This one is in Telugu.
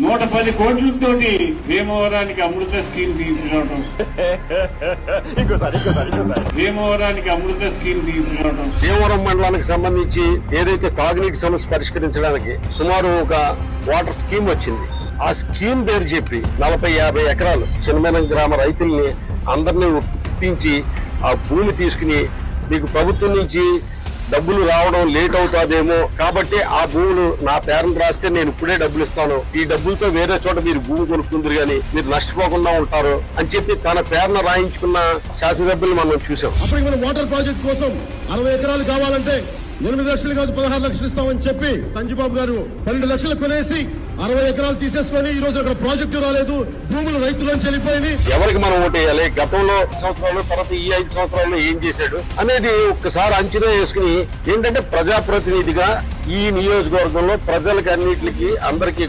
110 కోట్లతోటి భీమవరానికి అమృత స్కీమ్ తీసుకురావడం, భీమవరానికి అమృత స్కీమ్ తీసుకురావడం. భీమవరం మండలానికి సంబంధించి ఏదైతే తాగునీటి సమస్య పరిష్కరించడానికి సుమారు ఒక వాటర్ స్కీమ్ వచ్చింది. ఆ స్కీమ్ పేరు చెప్పి 40-50 ఎకరాలు చిన్నమైన గ్రామ రైతుల్ని అందరినీ ఒప్పించి ఆ భూమి తీసుకుని మీకు ప్రభుత్వం నుంచి డబ్బులు రావడం లేట్ అవుతాదేమో కాబట్టి ఆ భూములు నా పేరును రాస్తే నేను ఇప్పుడే డబ్బులు ఇస్తాను, ఈ డబ్బులతో వేరే చోట మీరు భూమి కొనుక్కుందరు గానీ మీరు నష్టపోకుండా ఉంటారు అని చెప్పి తన పేరును రాయించుకున్న శాసనసభ్యులు మనం చూసాం. అప్పుడు మన వాటర్ ప్రాజెక్ట్ కోసం 60 ఎకరాలు కావాలంటే 8 లక్షలు కాదు 16 లక్షలు ఇస్తామని చెప్పి సంజీబాబు గారు 12 లక్షలు కొనేసి 60 ఎకరాలు తీసేసుకొని ఈ రోజు అక్కడ ప్రాజెక్టు రాలేదు, భూములు రైతులోంచి వెళ్ళిపోయింది. ఎవరికి మనం ఓటేయాలి, గతంలో సంవత్సరాలు తర్వాత ఈ 5 సంవత్సరాల్లో ఏం చేశాడు అనేది ఒక్కసారి అంచనా వేసుకుని ఏంటంటే ప్రజాప్రతినిధిగా ఈ నియోజకవర్గంలో ప్రజలకి అన్నిటికీ అందరికీ